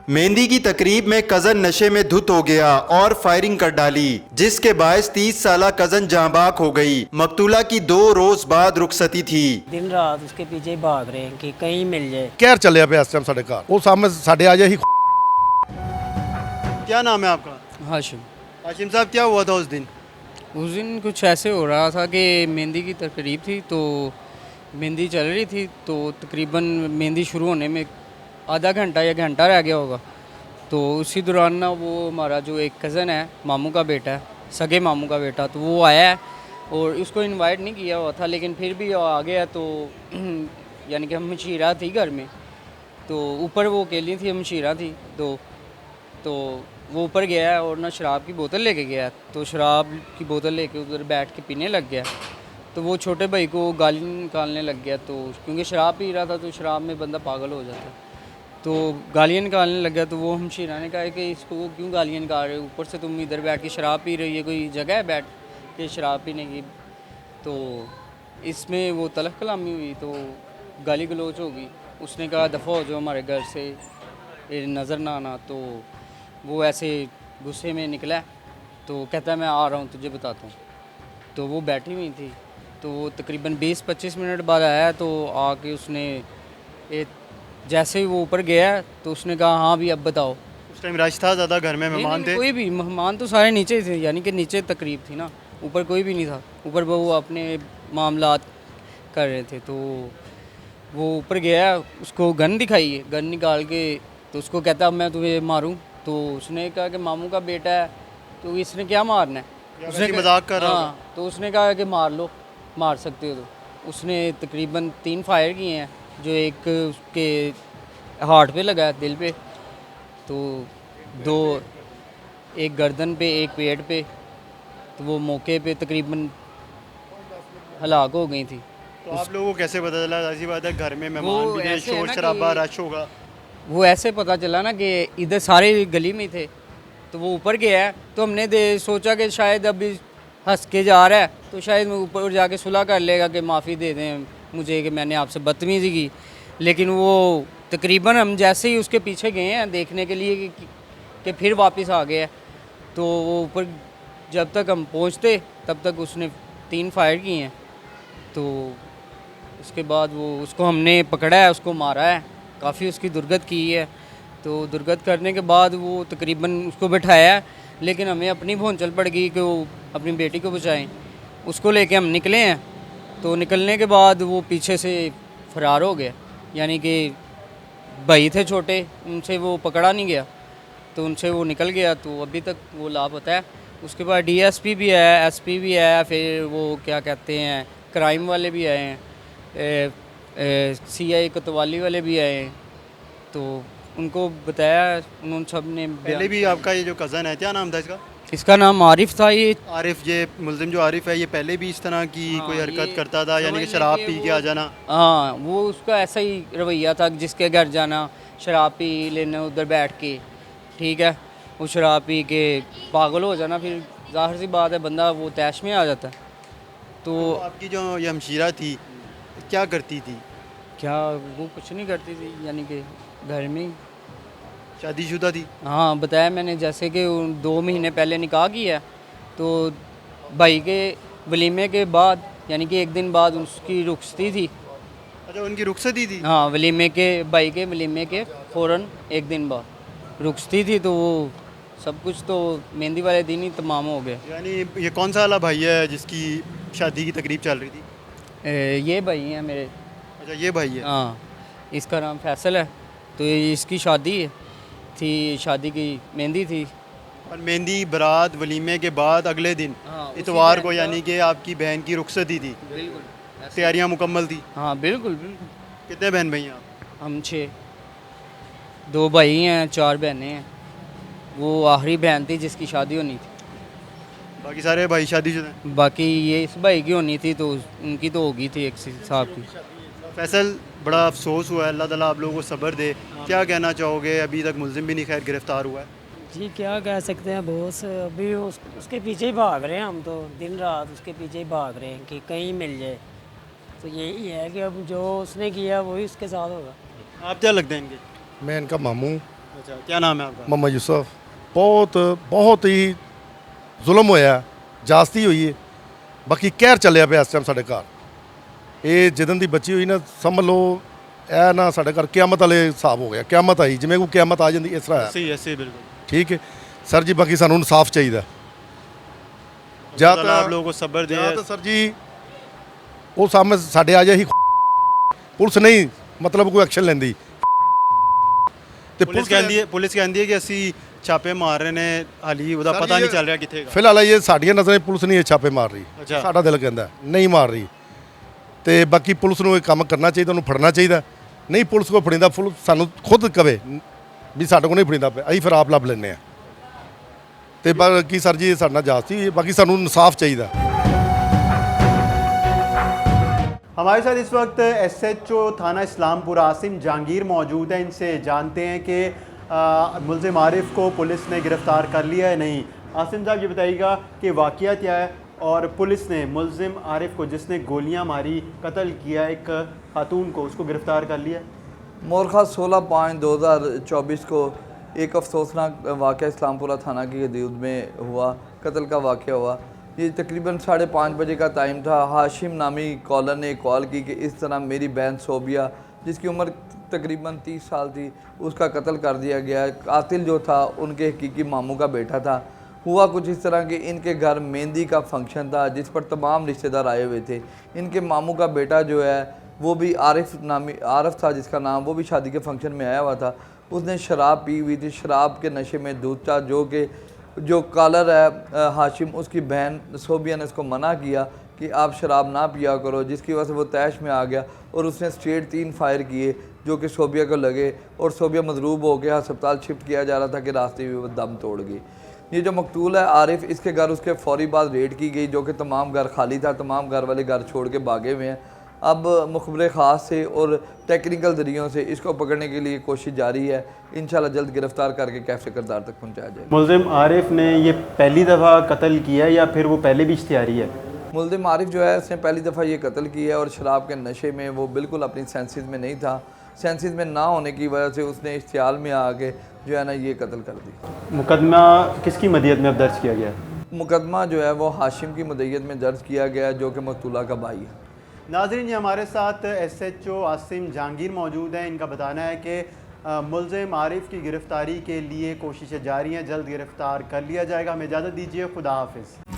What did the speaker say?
मेहंदी की तकरीब में कजन नशे में धुत हो गया और फायरिंग कर डाली, जिसके बायस 30 साला कजन जहाँबाक हो गई। मकतूला की 2 रोज बाद रुखसती थी। दिन रात उसके पीछे ही भाग रहे हैं कि कहीं मिल जाए। ਕਹਿਰ ਚੱਲਿਆ ਪਿਆ ਇਸ ਟਾਈਮ ਸਾਡੇ ਘਰ ਉਹ ਸਾਹਮਣੇ ਸਾਡੇ ਆ ਜਾਏ। क्या नाम है आपका? हाशिम। हाशिम साहब, क्या हुआ था उस दिन? उस दिन कुछ ऐसे हो रहा था कि मेहंदी की तकरीब थी, तो मेहंदी चल रही थी, तो तकरीबन मेहंदी शुरू होने में आधा घंटा या घंटा रह गया होगा। तो उसी दौरान ना वो हमारा जो एक कज़न है, मामू का बेटा है, सगे मामू का बेटा, तो वो आया है और उसको इनवाइट नहीं किया हुआ था, लेकिन फिर भी वो आ गया। तो यानी कि हम मशीरा थी घर में, तो ऊपर वो अकेली थी, मशीरा थी, तो वो ऊपर गया है और ना शराब की बोतल लेके गया। तो शराब की बोतल लेके उधर बैठ के पीने लग गया। तो वो छोटे भाई को गाली निकालने लग गया, तो क्योंकि शराब पी रहा था, तो शराब में बंदा पागल हो जाता है, तो गालियाँ निकालने लग गया। तो वो हमशीरा ने कहा कि इसको क्यों गालियाँ निकाल रहे हो, ऊपर से तुम इधर बैठ के शराब पी रही है, कोई जगह है बैठ के शराब पीने की। तो इसमें वो तलख कलामी हुई, तो गाली गलोच होगी। उसने कहा दफ़ा हो जाओ हमारे घर से, नज़र ना आना। तो वो ऐसे गुस्से में निकला, तो कहता है मैं आ रहा हूँ तुझे बताता हूँ। तो वो बैठी हुई थी, तो वो तकरीबन 20-25 मिनट बाद आया। तो आके उसने जैसे ही वो ऊपर गया, तो उसने कहा हाँ भी अब बताओ। उस टाइम रश था ज़्यादा, घर में मेहमान थे? कोई भी मेहमान तो सारे नीचे ही थे, यानी कि नीचे तकरीब थी ना, ऊपर कोई भी नहीं था। ऊपर वो अपने मामलात कर रहे थे। तो वो ऊपर गया, उसको गन दिखाई है, गन निकाल के, तो उसको कहता अब मैं तुम्हें मारूं। तो उसने कहा कि मामू का बेटा है, तो इसने क्या मारना है, उसने मजाक कर रहा हाँ, तो उसने कहा कि मार लो, मार सकते हो। तो उसने तकरीबन 3 फायर किए हैं, जो एक उसके हार्ट पे लगा है, दिल पे, तो 2 एक गर्दन पे, एक पेट पे। तो वो मौके पे तकरीबन हलाक हो गई थी। तो आप लोगों को कैसे पता चला? ऐसी बात है, घर में मेहमान वो भी थे, ऐसे है शोर ना शराबा, कि- रश होगा। वो ऐसे पता चला ना कि इधर सारे गली में थे, तो वो ऊपर गया है। तो हमने सोचा कि शायद अभी हंस के जा रहा है, तो शायद मैं ऊपर जाके सुलह कर लेगा कि माफ़ी दे दें मुझे कि मैंने आपसे बदतमीज़ी की। लेकिन वो तकरीबन हम जैसे ही उसके पीछे गए हैं देखने के लिए कि फिर वापस आ गया। तो वो ऊपर जब तक हम पहुंचते तब तक उसने 3 फायर किए हैं। तो उसके बाद वो उसको हमने पकड़ा है, उसको मारा है, काफ़ी उसकी दुर्गत की है। तो दुर्गत करने के बाद वो तकरीबन उसको बैठाया है, लेकिन हमें अपनी भौंचल पड़ गई कि वो अपनी बेटी को बचाएं। उसको लेके हम निकले हैं, तो निकलने के बाद वो पीछे से फरार हो गया, यानी कि भाई थे छोटे, उनसे वो पकड़ा नहीं गया, तो उनसे वो निकल गया। तो अभी तक वो लापता है। उसके बाद डीएसपी भी है, एसपी भी है, फिर वो क्या कहते हैं क्राइम वाले भी आए हैं, सीआई कोतवाली वाले भी आए हैं। तो उनको बताया, उन्होंने सब ने पहले भी आपका ये जो कज़न है, क्या नाम था इसका? इसका नाम आरिफ था। ये आरिफ, ये मुल्जिम जो आरिफ है, ये पहले भी इस तरह की कोई हरकत ये करता था, यानी कि समझ शराब लें पी कि के आ जाना? हाँ, वो उसका ऐसा ही रवैया था, जिसके घर जाना, शराब पी लेने उधर बैठ के, ठीक है, वो शराब पी के पागल हो जाना, फिर जाहिर सी बात है बंदा वो तैश में आ जाता है। तो तो आपकी जो ये हमशीरा थी, क्या करती थी? क्या वो कुछ नहीं करती थी, यानी कि घर में ही। शादीशुदा थी? हाँ, बताया मैंने, जैसे कि 2 महीने पहले निकाह किया, तो भाई के वलीमे के बाद, यानी कि 1 दिन बाद उसकी रुखसती थी। अच्छा, उनकी रुखसती थी? हाँ, वलीमे के, भाई के वलीमे के फ़ौरन 1 दिन बाद रुखसती थी। तो वो सब कुछ तो मेहंदी वाले दिन ही तमाम हो गया। यानी ये कौन सा वाला भाई है जिसकी शादी की तकरीब चल रही थी? ये भाई हैं मेरे। अच्छा, ये भाई है। हाँ, इसका नाम फैसल है। तो ये इसकी शादी थी, शादी की मेहंदी थी। और मेहंदी बारात वलीमे के बाद अगले दिन हाँ, उसी इतवार दिन को, का- यानी कि आपकी बहन की रुखसती थी, बिल्कुल। तैयारियां मुकम्मल थी? हाँ, बिल्कुल बिल्कुल। कितने बहन भाई हैं आप? हम 6, 2 भाई हैं, 4 बहनें हैं। वो आखिरी बहन थी जिसकी शादी होनी थी। बाकी सारे भाई शादीशुदा हैं? बाकी ये इस भाई की होनी थी, तो उनकी तो होगी थी एक साहब की। फैसल, बड़ा अफसोस हुआ है, अल्लाह ताला आप लोगों को सब्र दे। क्या कहना चाहोगे? अभी तक मुल्जिम भी नहीं खैर गिरफ्तार हुआ है। जी क्या कह सकते हैं बॉस, अभी उसके पीछे ही भाग रहे हैं। हम तो दिन रात उसके पीछे ही भाग रहे हैं कि कहीं मिल जाए। तो यही है कि अब जो उसने किया वही उसके साथ होगा। आप क्या लगते हैं इनके? मैं इनका मामू अच्छा, क्या नाम है आपका? ਮੁਹੰਮਦ ਯੂਸਫ ਬਹੁਤ ਹੀ ਜ਼ੁਲਮ ਹੋਇਆ, ਜਾਸਤੀ ਹੋਈ ਹੈ। ਬਾਕੀ ਕਹਿਰ ਚੱਲਿਆ ਪਿਆ ਇਸ ਟਾਈਮ ਸਾਡੇ ਘਰ। ਇਹ ਜਿੱਦਣ ਦੀ ਬੱਚੀ ਹੋਈ ਨਾ, ਸਮਝ ਲਓ ਇਹ ਨਾ ਸਾਡੇ ਘਰ ਕਿਆਮਤ ਵਾਲੇ ਹਿਸਾਬ ਹੋ ਗਿਆ। ਕਿਆਮਤ ਆਈ, ਜਿਵੇਂ ਕੋਈ ਕਿਆਮਤ ਆ ਜਾਂਦੀ ਇਸ ਤਰ੍ਹਾਂ ਹੈ। ऐसे बिल्कुल। ਠੀਕ ਹੈ ਸਰ ਜੀ, ਬਾਕੀ ਸਾਨੂੰ ਇਨਸਾਫ ਚਾਹੀਦਾ। ਜਾਂ अल्लाह ਤਾਂ आप लोगों को सब्र दे। ਜਾਂ ਤਾਂ ਸਰ ਜੀ ਉਹ ਸਾਹਮਣੇ ਸਾਡੇ ਆ ਜਾਏ, ਪੁਲਿਸ ਨਹੀਂ ਮਤਲਬ ਕੋਈ ਐਕਸ਼ਨ ਲੈਂਦੀ ਤੇ ਪੁਲਿਸ ਕਹਿੰਦੀ ਹੈ ਕਿ ਅਸੀਂ ਛਾਪੇ ਮਾਰ ਰਹੇ ਨੇ, ਹਾਲੀ ਉਹਦਾ ਸਰ ਪਤਾ ਜੀ, ਨਹੀਂ ਚੱਲ ਰਿਹਾ ਕਿੱਥੇ ਹੈਗਾ। ਫਿਲਹਾਲ ਇਹ ਸਾਡੀਆਂ ਨਜ਼ਰਾਂ 'ਚ ਪੁਲਿਸ ਨਹੀਂ ਇਹ ਛਾਪੇ ਮਾਰ ਰਹੀ। ਅੱਛਾ। ਸਾਡਾ ਦਿਲ ਕਹਿੰਦਾ ਨਹੀਂ ਮਾਰ ਰਹੀ। ਤੇ ਬਾਕੀ ਪੁਲਿਸ ਨੂੰ ਇਹ ਕੰਮ ਕਰਨਾ ਚਾਹੀਦਾ, ਉਹਨੂੰ ਫੜਨਾ ਚਾਹੀਦਾ। ਨਹੀਂ ਪੁਲਿਸ ਕੋਲ ਫੜੀਂਦਾ, ਪੁਲਿਸ ਸਾਨੂੰ ਖੁਦ ਕਵੇ ਵੀ ਸਾਡੇ ਕੋਲ ਨਹੀਂ ਫੜੀਂਦਾ ਪਿਆ, ਅਸੀਂ ਫਿਰ ਆਪ ਲੱਭ ਲੈਂਦੇ ਹਾਂ। ਤੇ ਬਾਕੀ ਸਰ ਜੀ ਸਾਡੇ ਨਾਲ ਜਾਸਤੀ ਹੋਈ ਹੈ, ਬਾਕੀ ਸਾਨੂੰ ਇਨਸਾਫ ਚਾਹੀਦਾ। हमारे साथ इस वक्त SHO थाना इस्लामपुर आसिम जहांगीर मौजूद हैं। इनसे जानते हैं कि मुल्ज़िम आरिफ को पुलिस ने गिरफ़्तार कर लिया है नहीं। आसिम साहब, ये बताइएगा कि वाक़या क्या है और पुलिस ने मुल्ज़िम आरिफ को, जिसने गोलियां मारी, कत्ल किया एक खातून को, उसको गिरफ़्तार कर लिया? मोरखा 16/5/2024 को एक अफसोसनाक वाक़या इस्लामपुरा थाना की हदूद में हुआ, कत्ल का वाक़या हुआ। ये तकरीबन 5:30 बजे का टाइम था। हाशिम नामी कॉलर ने कॉल की कि इस तरह मेरी बहन सोबिया, जिसकी उम्र तकरीबन 30 साल थी, उसका कत्ल कर दिया गया। कातिल जो था उनके हकीकी मामू का बेटा था। हुआ कुछ इस तरह कि इनके घर मेहंदी का फंक्शन था जिस पर तमाम रिश्तेदार आए हुए थे। इनके मामू का बेटा जो है वो भी आरिफ था जिसका नाम, वो भी शादी के फंक्शन में आया हुआ था। उसने शराब पी हुई थी, शराब के नशे में दूध था। जो कॉलर है हाशिम, उसकी बहन सोबिया ने उसको मना किया कि आप शराब ना पिया करो, जिसकी वजह से वो तैश में आ गया और उसने स्ट्रेट 3 फायर किए जो कि सोबिया को लगे और सोबिया मजरूब हो गया, अस्पताल शिफ्ट किया जा रहा था कि रास्ते में वो दम तोड़ गई। ये जो मकतूल है आरिफ, इसके घर उसके फौरी बाद रेड की गई, जो कि तमाम घर खाली था, तमाम घर वाले घर छोड़ के भागे हुए हैं। अब मुखबिर ख़ास से और टेक्निकल ज़रियों से इसको पकड़ने के लिए कोशिश जारी है। इंशाल्लाह जल्द गिरफ़्तार करके कैफ़े किरदार तक पहुँचाया जाएगा। मुल्ज़िम आरिफ ने ये पहली दफ़ा कत्ल किया या फिर वो पहले भी इश्तिहारी है? मुल्ज़िम आरिफ जो है उसने पहली दफ़ा ये कत्ल किया और शराब के नशे में वो बिल्कुल अपनी सेंसेस में नहीं था। सेंसेस में ना होने की वजह से उसने इश्तियाल में आके जो है ना ये कत्ल कर दी। मुकदमा किसकी मदीयत में अब दर्ज किया गया है? मुकदमा जो है वो हाशिम की मदयत में दर्ज किया गया है, जो कि मकतूला का भाई है। नाज़रीन, ये हमारे साथ SHO आसिम जहांगीर मौजूद हैं। इनका बताना है कि मुल्ज़िम आरिफ की गिरफ़्तारी के लिए कोशिशें जारी हैं, जल्द गिरफ़्तार कर लिया जाएगा। हमें इजाज़त दीजिए, खुदा हाफिज़।